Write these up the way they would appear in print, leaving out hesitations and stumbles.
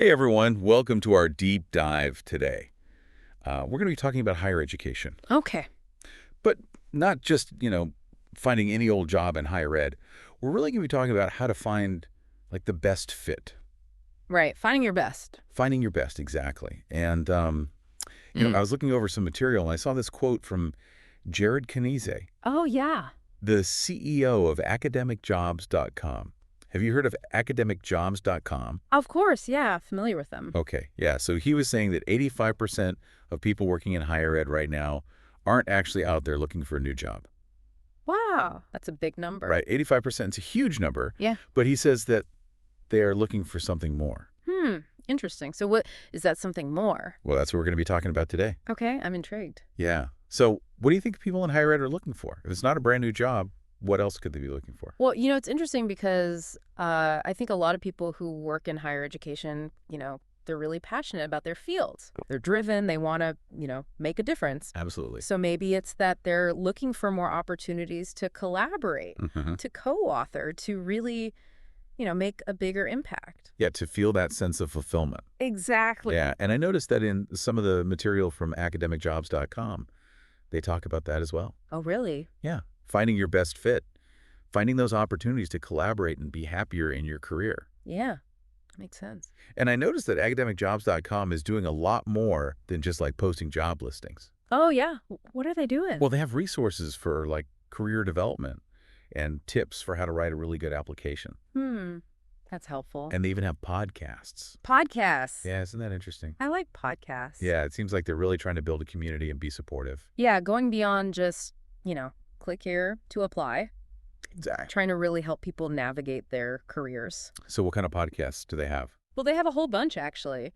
Hey everyone, welcome to our deep dive today. We're going to be talking about higher education, Okay. but not just, finding any old job in higher ed. We're really going to be talking about how to find like the best fit. Right. Finding your best. Finding your best, exactly. And, I Mm. was looking over some material and I saw this quote from Jared Kanize, Oh, yeah. the CEO of academicjobs.com. Have you heard of academicjobs.com? Of course. Yeah. Familiar with them. Okay, yeah. So he was saying that 85% of people working in higher ed right now aren't actually out there looking for a new job, Wow. That's a big number. right? 85% is a huge number, Yeah. but he says that they are looking for something more. Interesting. So what is that something more? Well, that's what we're going to be talking about today. Okay. I'm intrigued. Yeah. So what do you think people in higher ed are looking for? If it's not a brand new job, what else could they be looking for? Well, it's interesting because I think a lot of people who work in higher education, they're really passionate about their fields. They're driven. They want to, make a difference. Absolutely. So maybe it's that they're looking for more opportunities to collaborate, Mhm. to co-author, to really, make a bigger impact. Yeah, to feel that sense of fulfillment. Exactly. Yeah, and I noticed that in some of the material from academicjobs.com, they talk about that as well. Oh, really? Yeah, finding your best fit, finding those opportunities to collaborate and be happier in your career. Yeah, makes sense. And I noticed that academicjobs.com is doing a lot more than just like posting job listings. Oh, yeah. What are they doing? Well, they have resources for like career development and tips for how to write a really good application. That's helpful. And they even have podcasts. Podcasts. Yeah, isn't that interesting? I like podcasts. Yeah, it seems like they're really trying to build a community and be supportive. Yeah, going beyond just, click here to apply, Exactly. trying to really help people navigate their careers. So what kind of podcasts do they have? Well, they have a whole bunch, actually.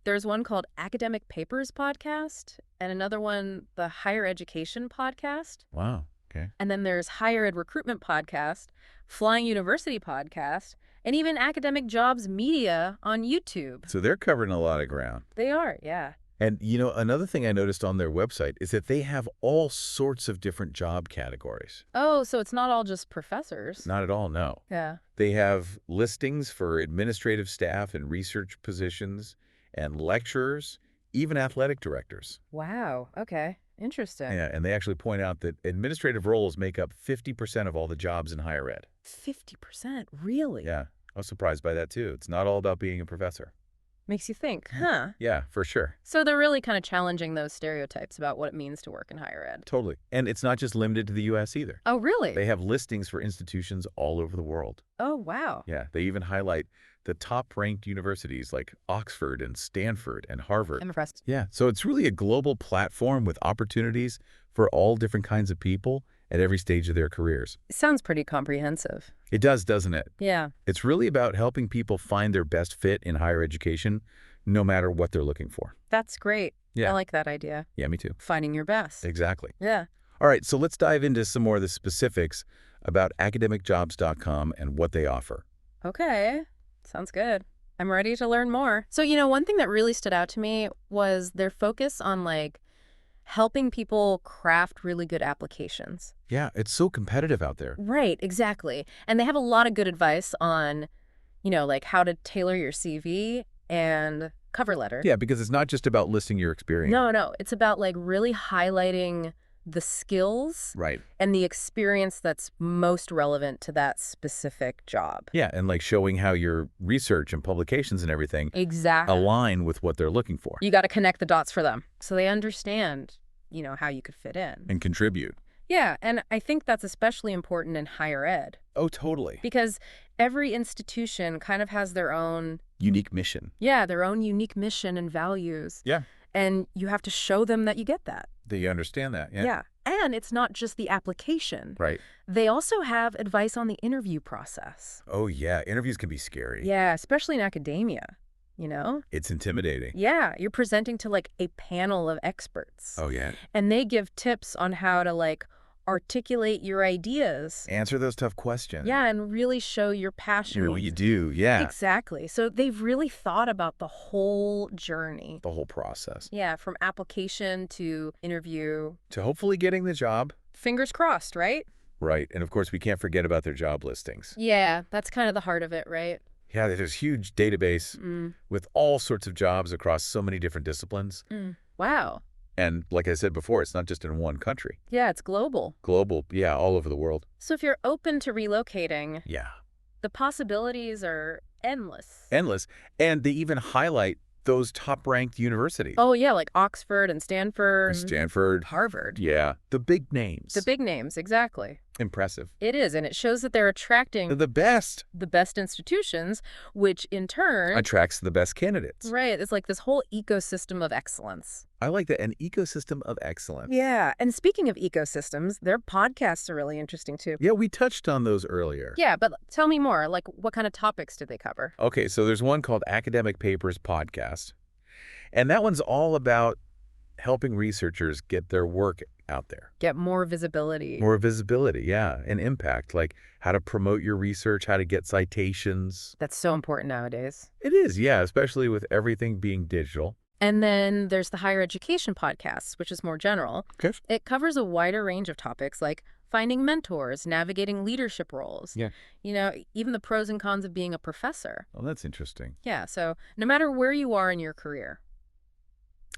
There's one called Academic Papers Podcast, and another one, the Higher Education Podcast. Wow. Okay. And then there's Higher Ed Recruitment Podcast, Flying University Podcast, and even Academic Jobs Media on YouTube. So they're covering a lot of ground. They are, yeah. And, another thing I noticed on their website is that they have all sorts of different job categories. Oh, so it's not all just professors. Not at all, no. Yeah. They have listings for administrative staff and research positions and lecturers, even athletic directors. Wow. Okay. Interesting. Yeah, and they actually point out that administrative roles make up 50% of all the jobs in higher ed. 50%? Really? Yeah, I was surprised by that too. It's not all about being a professor. Makes you think, huh? Yeah, for sure. So they're really kind of challenging those stereotypes about what it means to work in higher ed. Totally. And it's not just limited to the U.S. either. Oh, really? They have listings for institutions all over the world. Oh, wow. Yeah, they even highlight the top-ranked universities like Oxford and Stanford and Harvard. I'm impressed. Yeah, so it's really a global platform with opportunities for all different kinds of people at every stage of their careers. It sounds pretty comprehensive. It does, doesn't it? Yeah. It's really about helping people find their best fit in higher education, no matter what they're looking for. That's great. Yeah. I like that idea. Yeah, me too. Finding your best. Exactly. Yeah. All right, so let's dive into some more of the specifics about academicjobs.com and what they offer. Okay. Sounds good. I'm ready to learn more. So, one thing that really stood out to me was their focus on helping people craft really good applications. Yeah, it's so competitive out there. Right, exactly. And they have a lot of good advice on, how to tailor your CV and cover letter. Yeah, because it's not just about listing your experience. No. It's about really highlighting the skills Right. and the experience that's most relevant to that specific job. Yeah, and showing how your research and publications and everything Exactly. align with what they're looking for. You got to connect the dots for them so they understand, how you could fit in. And contribute. Yeah, and I think that's especially important in higher ed Oh, totally. because every institution kind of has their own, Unique mission. their own unique mission and values. Yeah. And you have to show them that you get that. They understand that. Yeah. Yeah. And it's not just the application. Right. They also have advice on the interview process. Oh, yeah. Interviews can be scary. Yeah, especially in academia, It's intimidating. Yeah, you're presenting to a panel of experts. Oh, yeah. And they give tips on how to articulate your ideas. Answer those tough questions. Yeah, and really show your passion. You know what you do. Yeah. Exactly. So they've really thought about the whole journey. The whole process. Yeah, from application to interview. To hopefully getting the job. Fingers crossed, right? Right. And of course, we can't forget about their job listings. Yeah, that's kind of the heart of it, right? Yeah, there's a huge database Mm. with all sorts of jobs across so many different disciplines. Mm. Wow. And like I said before, it's not just in one country. Yeah, it's global. Global, yeah, all over the world. So if you're open to relocating, Yeah. the possibilities are endless. Endless. And they even highlight those top-ranked universities. Oh, yeah, like Oxford and Stanford. Stanford. Harvard. Yeah, the big names. The big names, exactly. Impressive. It is, and it shows that they're attracting They're the best. the best institutions, which in turn... Attracts the best candidates. Right, it's like this whole ecosystem of excellence. I like that, an ecosystem of excellence. Yeah, and speaking of ecosystems, their podcasts are really interesting too. Yeah, we touched on those earlier. Yeah, but tell me more, like what kind of topics did they cover? Okay, so there's one called Academic Papers Podcast, and that one's all about helping researchers get their work out there. Get more visibility. More visibility, yeah, and impact, like how to promote your research, how to get citations. That's so important nowadays. It is, yeah, especially with everything being digital. And then there's the higher education podcast, which is more general. Okay. It covers a wider range of topics like finding mentors, navigating leadership roles. Yeah. You know, even the pros and cons of being a professor. Oh, that's interesting. Yeah, so no matter where you are in your career,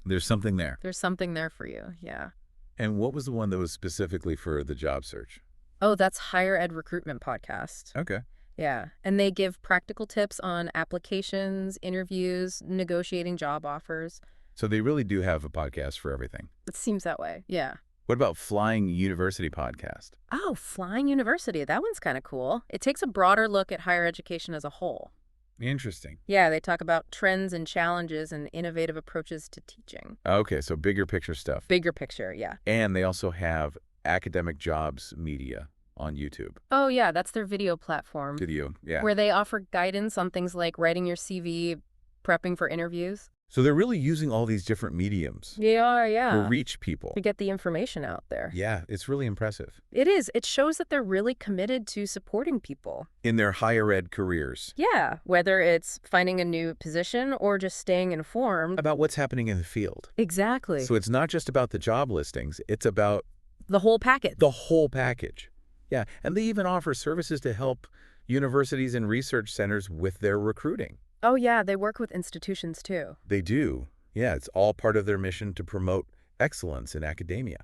There's something there. there's something there for you. Yeah. And what was the one that was specifically for the job search? Oh, that's Higher Ed Recruitment Podcast. Okay. Yeah, and they give practical tips on applications, interviews, negotiating job offers. So they really do have a podcast for everything. It seems that way. Yeah. What about Flying University Podcast? Oh, Flying University. That one's kind of cool. It takes a broader look at higher education as a whole. Interesting. Yeah, they talk about trends and challenges and innovative approaches to teaching. Okay, so bigger picture stuff. Bigger picture, yeah. And they also have Academic Jobs Media on YouTube. Oh, yeah, that's their video platform. Video, yeah. Where they offer guidance on things like writing your CV, prepping for interviews. So they're really using all these different mediums Yeah, yeah. to reach people. To get the information out there. Yeah, it's really impressive. It is. It shows that they're really committed to supporting people. In their higher ed careers. Yeah, whether it's finding a new position or just staying informed. About what's happening in the field. Exactly. So it's not just about the job listings, it's about The whole package. the whole package. Yeah, and they even offer services to help universities and research centers with their recruiting. Oh, yeah, they work with institutions too. They do. Yeah, it's all part of their mission to promote excellence in academia.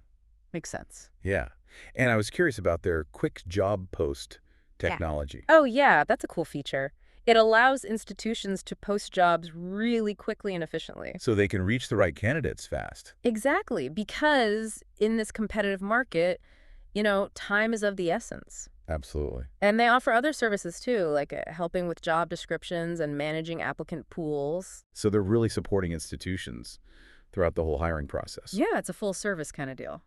Makes sense. Yeah. And I was curious about their quick job post technology. Oh, yeah, that's a cool feature. It allows institutions to post jobs really quickly and efficiently. So they can reach the right candidates fast. Exactly, because in this competitive market, you know, time is of the essence. Absolutely. And they offer other services too, like helping with job descriptions and managing applicant pools. So they're really supporting institutions throughout the whole hiring process. Yeah, it's a full service kind of deal.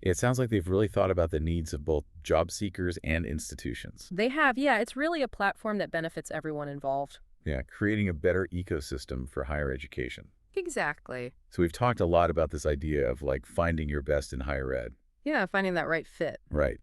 It sounds like they've really thought about the needs of both job seekers and institutions. They have, yeah, it's really a platform that benefits everyone involved. Yeah, creating a better ecosystem for higher education. Exactly. So we've talked a lot about this idea of like finding your best in higher ed. Yeah, finding that right fit. Right.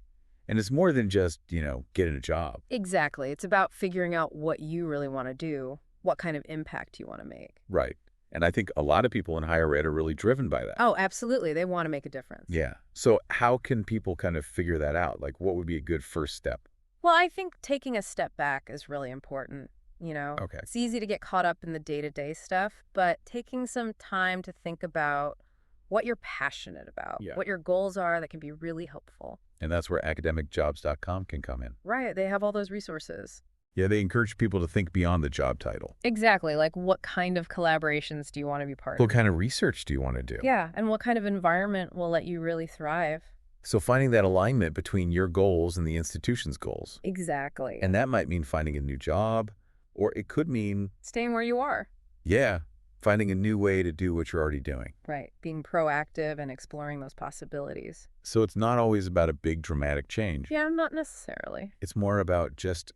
And it's more than just, getting a job. Exactly. It's about figuring out what you really want to do, what kind of impact you want to make. Right. And I think a lot of people in higher ed are really driven by that. Oh, absolutely. They want to make a difference. Yeah. So how can people kind of figure that out? Like, what would be a good first step? Well, I think taking a step back is really important. Okay. It's easy to get caught up in the day-to-day stuff, but taking some time to think about what you're passionate about, what your goals are, that can be really helpful. And that's where academicjobs.com can come in. Right. They have all those resources. Yeah, they encourage people to think beyond the job title. Exactly. Like, what kind of collaborations do you want to be part of? What kind of research do you want to do? Yeah, and what kind of environment will let you really thrive? So finding that alignment between your goals and the institution's goals. Exactly. And that might mean finding a new job, or it could mean, staying where you are. yeah, finding a new way to do what you're already doing. Right. Being proactive and exploring those possibilities. So it's not always about a big dramatic change. Yeah, not necessarily. It's more about just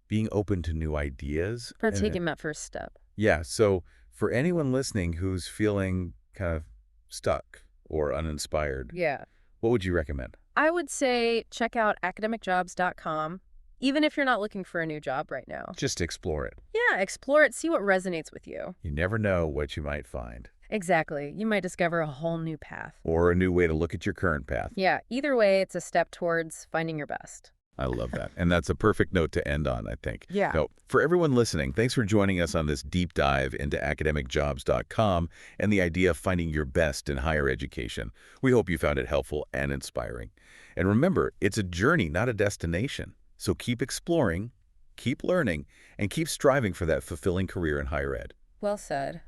being open to new ideas. About taking that first step. Yeah. So for anyone listening who's feeling kind of stuck or uninspired, Yeah. what would you recommend? I would say check out academicjobs.com, even if you're not looking for a new job right now. Just explore it. Yeah, explore it, see what resonates with you. You never know what you might find. Exactly. You might discover a whole new path. Or a new way to look at your current path. Yeah, either way, it's a step towards finding your best. I love that. And that's a perfect note to end on, I think. Yeah. So, for everyone listening, thanks for joining us on this deep dive into academicjobs.com and the idea of finding your best in higher education. We hope you found it helpful and inspiring. And remember, it's a journey, not a destination. So keep exploring, keep learning, and keep striving for that fulfilling career in higher ed. Well said.